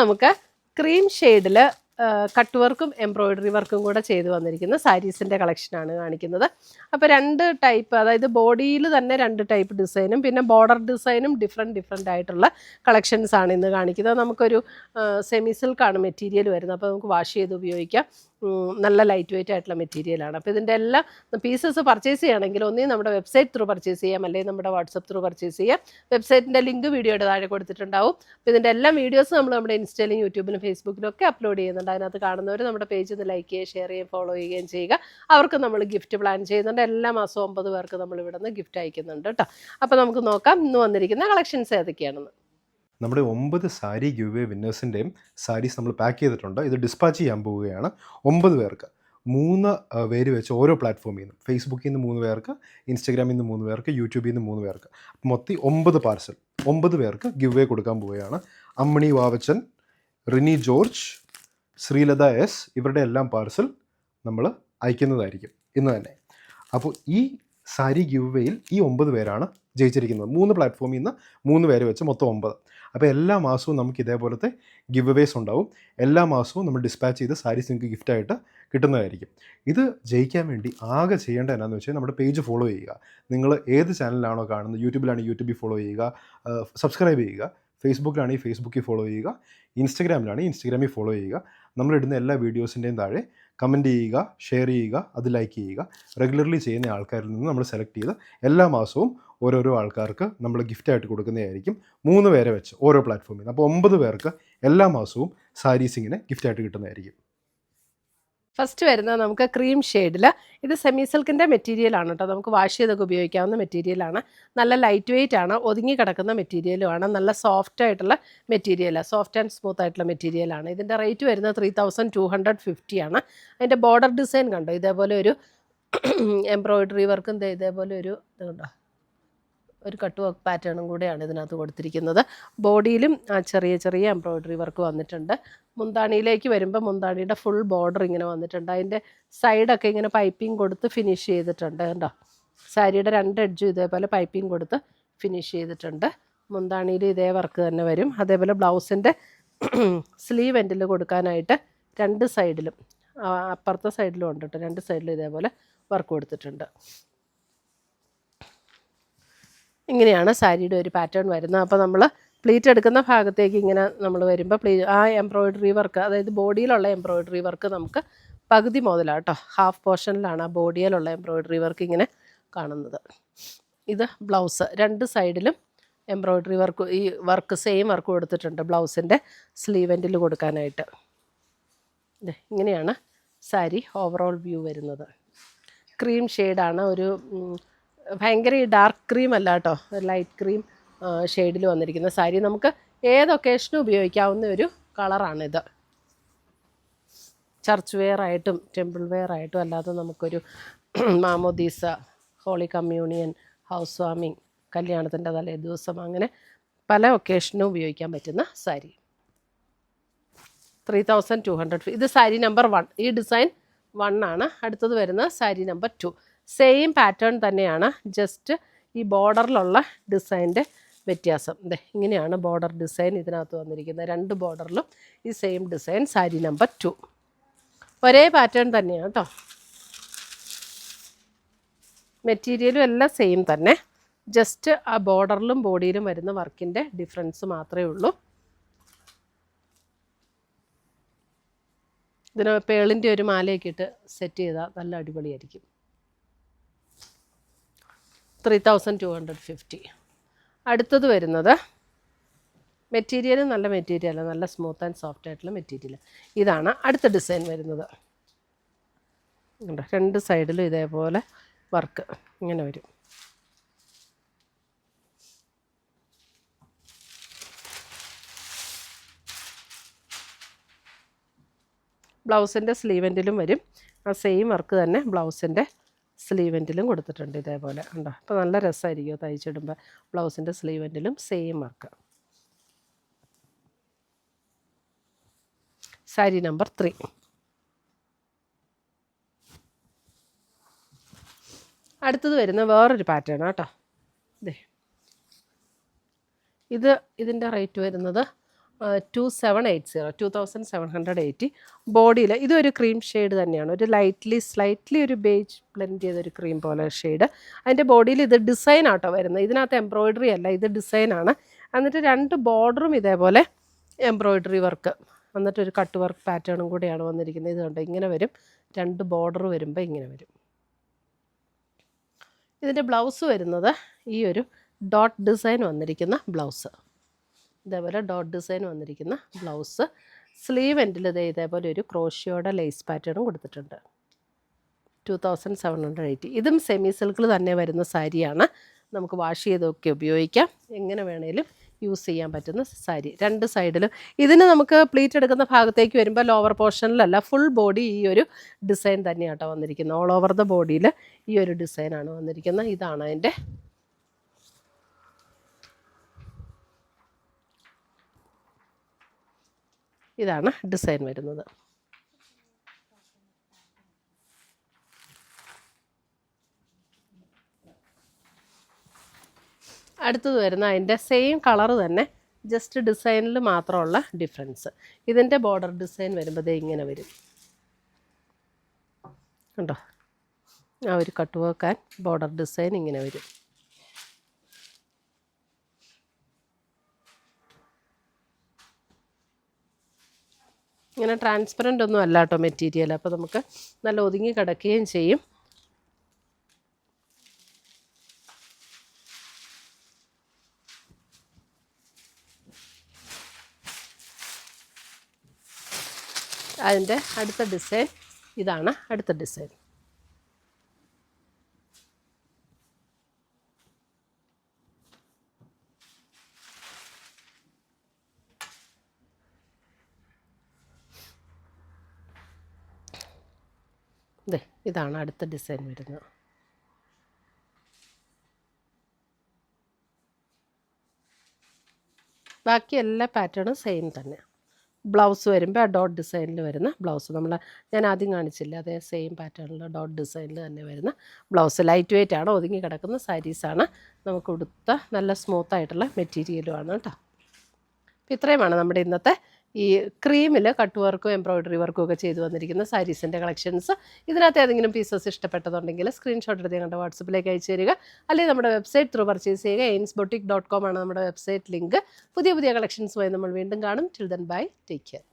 നമുക്ക് ക്രീം ഷെയ്ഡിൽ കട്ട് വർക്കും എംബ്രോയിഡറി വർക്കും കൂടെ ചെയ്ത് വന്നിരിക്കുന്ന സാരീസിൻ്റെ കളക്ഷനാണ് കാണിക്കുന്നത്. അപ്പോൾ 2 ടൈപ്പ്, അതായത് ബോഡിയിൽ തന്നെ 2 ടൈപ്പ് ഡിസൈനും പിന്നെ ബോർഡർ ഡിസൈനും ഡിഫറെൻ്റ് ആയിട്ടുള്ള കളക്ഷൻസ് ആണ് ഇന്ന് കാണിക്കുന്നത്. നമുക്കൊരു സെമി സിൽക്കാണ് മെറ്റീരിയൽ വരുന്നത്. അപ്പോൾ നമുക്ക് വാഷ് ചെയ്ത് ഉപയോഗിക്കാം. നല്ല ലൈറ്റ് വെയിറ്റ് ആയിട്ടുള്ള മെറ്റീരിയലാണ്. അപ്പോൾ ഇതിൻ്റെ എല്ലാ പീസസ് പർച്ചേസ് ചെയ്യണമെങ്കിൽ ഒന്നേ നമ്മുടെ വെബ്സൈറ്റ് ത്രൂ പർച്ചേസ് ചെയ്യാം, അല്ലെങ്കിൽ നമ്മുടെ വാട്സപ്പ് ത്രൂ പർച്ചേസ് ചെയ്യാം. വെബ്സൈറ്റിൻ്റെ ലിങ്ക് വീഡിയോയുടെ താഴെ കൊടുത്തിട്ടുണ്ടാവും. അപ്പോൾ ഇതിൻ്റെ എല്ലാ വീഡിയോസും നമ്മൾ നമ്മുടെ ഇൻസ്റ്റയിലും യൂട്യൂബിലും ഫേസ്ബുക്കിലും ഒക്കെ അപ്ലോഡ് ചെയ്യുന്നുണ്ട്. അതിനകത്ത് കാണുന്നവർ നമ്മുടെ പേജ് ഒന്ന് ലൈക്ക് ചെയ്യുക, ഷെയർ ചെയ്യുകയും ഫോളോ ചെയ്യുകയും ചെയ്യുക. അവർക്ക് നമ്മൾ ഗിഫ്റ്റ് പ്ലാൻ ചെയ്യുന്നുണ്ട്. എല്ലാ മാസവും 9 പേർക്ക് നമ്മൾ ഇവിടെ നിന്ന് ഗിഫ്റ്റ് അയക്കുന്നുണ്ട് കേട്ടോ. അപ്പോൾ നമുക്ക് നോക്കാം ഇന്ന് വന്നിരിക്കുന്ന കളക്ഷൻസ് ഏതൊക്കെയാണെന്ന്. നമ്മുടെ 9 സാരി ഗിവ് അവേ വിന്നേഴ്സിൻ്റെയും സാരീസ് നമ്മൾ പാക്ക് ചെയ്തിട്ടുണ്ട്. ഇത് ഡിസ്പാച്ച് ചെയ്യാൻ പോവുകയാണ്. 9 പേർക്ക് 3 പേര് വെച്ച് ഓരോ പ്ലാറ്റ്ഫോമിൽ നിന്ന്, ഫേസ്ബുക്കിൽ നിന്ന് 3 പേർക്ക്, ഇൻസ്റ്റഗ്രാമിൽ നിന്ന് 3 പേർക്ക്, യൂട്യൂബിൽ നിന്ന് 3 പേർക്ക്, മൊത്തം 9 പാർസൽ 9 പേർക്ക് ഗിവ് അവേ കൊടുക്കാൻ പോവുകയാണ്. അമ്മണി വാവച്ചൻ, റിനി ജോർജ്, ശ്രീലത എസ്, ഇവരുടെ എല്ലാം പാർസൽ നമ്മൾ അയക്കുന്നതായിരിക്കും ഇന്ന് തന്നെ. അപ്പോൾ ഈ സാരി ഗിവ് അവേയിൽ ഈ 9 പേരാണ് ജയിച്ചിരിക്കുന്നത്. 3 പ്ലാറ്റ്ഫോമിൽ നിന്ന് 3 പേര് വെച്ച് മൊത്തം 9. അപ്പോൾ എല്ലാ മാസവും നമുക്ക് ഇതേപോലത്തെ ഗിവ് അവേസ് ഉണ്ടാവും. എല്ലാ മാസവും നമ്മൾ ഡിസ്പാച്ച് ചെയ്ത് സാരീസ് നിങ്ങൾക്ക് ഗിഫ്റ്റായിട്ട് കിട്ടുന്നതായിരിക്കും. ഇത് ജയിക്കാൻ വേണ്ടി ആകെ ചെയ്യേണ്ടത് എന്നാന്ന് വെച്ചാൽ നമ്മുടെ പേജ് ഫോളോ ചെയ്യുക. നിങ്ങൾ ഏത് ചാനലിലാണോ കാണുന്നത്, യൂട്യൂബിലാണെങ്കിൽ യൂട്യൂബിൽ ഫോളോ ചെയ്യുക, സബ്സ്ക്രൈബ് ചെയ്യുക, ഫേസ്ബുക്കിലാണെങ്കിൽ ഫേസ്ബുക്കിൽ ഫോളോ ചെയ്യുക, ഇൻസ്റ്റഗ്രാമിലാണെങ്കിൽ ഇൻസ്റ്റഗ്രാമിൽ ഫോളോ ചെയ്യുക. നമ്മളിടുന്ന എല്ലാ വീഡിയോസിൻ്റെയും താഴെ കമൻറ്റ് ചെയ്യുക, ഷെയർ ചെയ്യുക, അത് ലൈക്ക് ചെയ്യുക. റെഗുലർലി ചെയ്യുന്ന ആൾക്കാരിൽ നിന്ന് നമ്മൾ സെലക്ട് ചെയ്ത് എല്ലാ മാസവും ഓരോരോ ആൾക്കാർക്ക് നമ്മൾ ഗിഫ്റ്റായിട്ട് കൊടുക്കുന്നതായിരിക്കും. 3 പേരെ വെച്ച് ഓരോ പ്ലാറ്റ്ഫോമിൽ നിന്ന്. അപ്പോൾ 9 പേർക്ക് എല്ലാ മാസവും സാരീസ് ഇങ്ങനെ ഗിഫ്റ്റായിട്ട് കിട്ടുന്നതായിരിക്കും. ഫസ്റ്റ് വരുന്നത് നമുക്ക് ക്രീം ഷെയ്ഡിൽ, ഇത് സെമി സിൽക്കിൻ്റെ മെറ്റീരിയലാണ് കേട്ടോ. നമുക്ക് വാഷ് ചെയ്തൊക്കെ ഉപയോഗിക്കാവുന്ന മെറ്റീരിയലാണ്. നല്ല ലൈറ്റ് വെയിറ്റ് ആണ്, ഒതുങ്ങി കിടക്കുന്ന മെറ്റീരിയലുമാണ്. നല്ല സോഫ്റ്റ് ആയിട്ടുള്ള മെറ്റീരിയലാണ്, സോഫ്റ്റ് ആൻഡ് സ്മൂത്ത് ആയിട്ടുള്ള മെറ്റീരിയലാണ്. ഇതിൻ്റെ റേറ്റ് വരുന്നത് 3250 ആണ്. അതിൻ്റെ ബോർഡർ ഡിസൈൻ കണ്ടോ, ഇതേപോലെ ഒരു എംബ്രോയിഡറി വർക്കും ഇതേപോലെ ഒരു ഇത് കണ്ടോ, ഒരു കട്ട് വർക്ക് പാറ്റേണും കൂടെയാണ് ഇതിനകത്ത് കൊടുത്തിരിക്കുന്നത്. ബോഡിയിലും ചെറിയ എംബ്രോയിഡറി വർക്ക് വന്നിട്ടുണ്ട്. മുന്താണിയിലേക്ക് വരുമ്പോൾ മുന്താണിയുടെ ഫുൾ ബോർഡർ ഇങ്ങനെ വന്നിട്ടുണ്ട്. അതിൻ്റെ സൈഡൊക്കെ ഇങ്ങനെ പൈപ്പിംഗ് കൊടുത്ത് ഫിനിഷ് ചെയ്തിട്ടുണ്ട് കേട്ടോ. സാരിയുടെ 2 എഡ്ജും ഇതേപോലെ പൈപ്പിംഗ് കൊടുത്ത് ഫിനിഷ് ചെയ്തിട്ടുണ്ട്. മുന്താണിയിൽ ഇതേ വർക്ക് തന്നെ വരും. അതേപോലെ ബ്ലൗസിൻ്റെ സ്ലീവ് എൻഡിൽ കൊടുക്കാനായിട്ട് 2 സൈഡിലും, അപ്പുറത്തെ സൈഡിലും ഉണ്ട് കേട്ടോ. 2 സൈഡിലും ഇതേപോലെ വർക്ക് കൊടുത്തിട്ടുണ്ട്. ഇങ്ങനെയാണ് സാരിയുടെ ഒരു പാറ്റേൺ വരുന്നത്. അപ്പോൾ നമ്മൾ പ്ലീറ്റ് എടുക്കുന്ന ഭാഗത്തേക്ക് ഇങ്ങനെ നമ്മൾ വരുമ്പോൾ ആ എംബ്രോയിഡറി വർക്ക്, അതായത് ബോഡിയിലുള്ള എംബ്രോയിഡറി വർക്ക് നമുക്ക് പകുതി മുതലാണ് കേട്ടോ. ഹാഫ് പോർഷനിലാണ് ആ ബോഡിയിലുള്ള എംബ്രോയിഡറി വർക്ക് ഇങ്ങനെ കാണുന്നത്. ഇത് ബ്ലൗസ്, 2 സൈഡിലും എംബ്രോയിഡറി വർക്ക്, ഈ വർക്ക് സെയിം വർക്ക് കൊടുത്തിട്ടുണ്ട് ബ്ലൗസിൻ്റെ സ്ലീവ് എൻഡിൽ കൊടുക്കാനായിട്ട്. ഇങ്ങനെയാണ് സാരി ഓവറോൾ വ്യൂ വരുന്നത്. ക്രീം ഷെയ്ഡാണ്, ഒരു ഭയങ്കര ഈ ഡാർക്ക് ക്രീം അല്ല കേട്ടോ, ലൈറ്റ് ക്രീം ഷെയ്ഡിൽ വന്നിരിക്കുന്ന സാരി. നമുക്ക് ഏത് ഒക്കേഷനും ഉപയോഗിക്കാവുന്ന ഒരു കളറാണിത്. ചർച്ച് വെയർ ആയിട്ടും ടെമ്പിൾ വെയർ ആയിട്ടും അല്ലാതെ നമുക്കൊരു മാമോദീസ, ഹോളി കമ്മ്യൂണിയൻ, ഹൗസ് വാമിങ്, കല്യാണത്തിൻ്റെ തലേ ദിവസം, അങ്ങനെ പല ഒക്കേഷനും ഉപയോഗിക്കാൻ പറ്റുന്ന സാരി. 3250. ഇത് സാരി നമ്പർ 1. ഈ ഡിസൈൻ 1 ആണ്. അടുത്തത് വരുന്ന സാരി നമ്പർ 2. സെയിം പാറ്റേൺ തന്നെയാണ്, ജസ്റ്റ് ഈ ബോർഡറിലുള്ള ഡിസൈൻ്റെ വ്യത്യാസം. ഇങ്ങനെയാണ് ബോർഡർ ഡിസൈൻ ഇതിനകത്ത് വന്നിരിക്കുന്നത്. 2 ബോർഡറിലും ഈ സെയിം ഡിസൈൻ. സാരി നമ്പർ 2 ഒരേ പാറ്റേൺ തന്നെയാണ് കേട്ടോ. മെറ്റീരിയലും എല്ലാം സെയിം തന്നെ, ജസ്റ്റ് ആ ബോർഡറിലും ബോഡിയിലും വരുന്ന വർക്കിൻ്റെ ഡിഫറൻസ് മാത്രമേ ഉള്ളൂ. ഇതിന് പേളിൻ്റെ ഒരു മാലയൊക്കെ ഇട്ട് സെറ്റ് ചെയ്താൽ നല്ല അടിപൊളിയായിരിക്കും. 3250. അടുത്തത് വരുന്നത് മെറ്റീരിയൽ നല്ല മെറ്റീരിയലാണ്, നല്ല സ്മൂത്ത് ആൻഡ് സോഫ്റ്റ് ആയിട്ടുള്ള മെറ്റീരിയൽ. ഇതാണ് അടുത്ത ഡിസൈൻ വരുന്നത്. 2 സൈഡിലും ഇതേപോലെ വർക്ക് ഇങ്ങനെ വരും. ബ്ലൗസിൻ്റെ സ്ലീവ് എൻഡിലും വരും ആ സെയിം വർക്ക് തന്നെ. ബ്ലൗസിൻ്റെ സ്ലീവ് എൻഡിലും കൊടുത്തിട്ടുണ്ട് ഇതേപോലെ ഉണ്ടോ. അപ്പോൾ നല്ല രസമായിരിക്കും തയ്ച്ചിടുമ്പോൾ. ബ്ലൗസിൻ്റെ സ്ലീവ് എൻഡിലും സെയിം വർക്ക്. സാരി നമ്പർ 3. അടുത്തത് വരുന്ന വേറൊരു പാറ്റേൺ കേട്ടോ. ഇതിൻ്റെ റേറ്റ് വരുന്നത് 2780 ബോഡിയിൽ ഇതൊരു ക്രീം ഷെയ്ഡ് തന്നെയാണ്, ഒരു സ്ലൈറ്റ്ലി ഒരു ബേജ് ബ്ലെൻഡ് ചെയ്തൊരു ക്രീം പോലെ ഷെയ്ഡ്. അതിൻ്റെ ബോഡിയിൽ ഇത് ഡിസൈൻ ആട്ടോ വരുന്നത്, ഇതിനകത്ത് എംബ്രോയിഡറി അല്ല, ഇത് ഡിസൈനാണ്. എന്നിട്ട് 2 ബോർഡറും ഇതേപോലെ എംബ്രോയിഡറി വർക്ക്, എന്നിട്ടൊരു കട്ട് വർക്ക് പാറ്റേണും കൂടെയാണ് വന്നിരിക്കുന്നത്. ഇത് കണ്ടോ, ഇങ്ങനെ വരും, 2 ബോർഡർ വരുമ്പോൾ ഇങ്ങനെ വരും. ഇതിൻ്റെ ബ്ലൗസ് വരുന്നത് ഈ ഒരു ഡോട്ട് ഡിസൈൻ വന്നിരിക്കുന്ന ബ്ലൗസ്, ഇതേപോലെ ഡോട്ട് ഡിസൈൻ വന്നിരിക്കുന്ന ബ്ലൗസ്. സ്ലീവ് എൻഡിൽ ഇതേപോലെ ഒരു ക്രോഷ്യോയുടെ ലേസ് പാറ്റേണും കൊടുത്തിട്ടുണ്ട്. 2780. ഇതും സെമി സിൽക്കിൽ തന്നെ വരുന്ന സാരിയാണ്. നമുക്ക് വാഷ് ചെയ്തൊക്കെ ഉപയോഗിക്കാം, എങ്ങനെ വേണേലും യൂസ് ചെയ്യാൻ പറ്റുന്ന സാരി. 2 സൈഡിലും ഇതിന് നമുക്ക് പ്ലീറ്റ് എടുക്കുന്ന ഭാഗത്തേക്ക് വരുമ്പോൾ ലോവർ പോർഷനിലല്ല, ഫുൾ ബോഡി ഈ ഒരു ഡിസൈൻ തന്നെയാട്ടോ വന്നിരിക്കുന്നത്. ഓൾ ഓവർ ദ ബോഡിയിൽ ഈ ഒരു ഡിസൈനാണ് വന്നിരിക്കുന്നത്. ഇതാണ് അതിൻ്റെ ഇതാണ് ഡിസൈൻ വരുന്നത്. അടുത്തത് വരുന്ന അതിൻ്റെ സെയിം കളറ് തന്നെ, ജസ്റ്റ് ഡിസൈനിൽ മാത്രമുള്ള ഡിഫറൻസ്. ഇതിൻ്റെ ബോർഡർ ഡിസൈൻ വരുമ്പോൾ ഇങ്ങനെ വരും കണ്ടോ, ആ ഒരു കട്ട് വർക്ക് ബോർഡർ ഡിസൈൻ ഇങ്ങനെ വരും. ഇങ്ങനെ ട്രാൻസ്പെറൻ്റ് ഒന്നും അല്ല കേട്ടോ മെറ്റീരിയൽ, അപ്പോൾ നമുക്ക് നല്ല ഒതുങ്ങി കിടക്കുകയും ചെയ്യും. അതിൻ്റെ അടുത്ത ഡിസൈൻ ഇതാണ്. അടുത്ത ഡിസൈൻ ഇതാണ് അടുത്ത ഡിസൈൻ വരുന്നത്. ബാക്കി എല്ലാ പാറ്റേണും സെയിം തന്നെ. ബ്ലൗസ് വരുമ്പോൾ ആ ഡോട്ട് ഡിസൈനിൽ വരുന്ന ബ്ലൗസ്, ഞാൻ ആദ്യം കാണിച്ചില്ല, അതേ സെയിം പാറ്റേണിൽ ഡോട്ട് ഡിസൈനിൽ തന്നെ വരുന്ന ബ്ലൗസ്. ലൈറ്റ് വെയിറ്റ് ആണ്, ഒതുങ്ങി കിടക്കുന്ന സാരീസാണ്. നമുക്ക് ഉടുത്ത നല്ല സ്മൂത്തായിട്ടുള്ള മെറ്റീരിയലുമാണ് കേട്ടോ. അപ്പോൾ ഇത്രയുമാണ് നമ്മുടെ ഇന്നത്തെ ഈ ക്രീമിൽ കട്ട് വർക്കും എംബ്രോയിഡറി വർക്കും ഒക്കെ ചെയ്തു വന്നിരിക്കുന്ന സാരീസിൻ്റെ കളക്ഷൻസ്. ഇതിനകത്ത് ഏതെങ്കിലും പീസസ് ഇഷ്ടപ്പെട്ടതുണ്ടെങ്കിൽ സ്ക്രീൻഷോട്ട് എടുത്ത് ഞങ്ങളുടെ വാട്സപ്പിലേക്ക് അയച്ചു തരിക, അല്ലെങ്കിൽ നമ്മുടെ വെബ്സൈറ്റ് ത്രൂ പർച്ചേസ് ചെയ്യുക. ainsboutique.com ആണ് നമ്മുടെ വെബ്സൈറ്റ് ലിങ്ക്. പുതിയ കളക്ഷൻസുമായി നമ്മൾ വീണ്ടും കാണും. Till then bye, take care.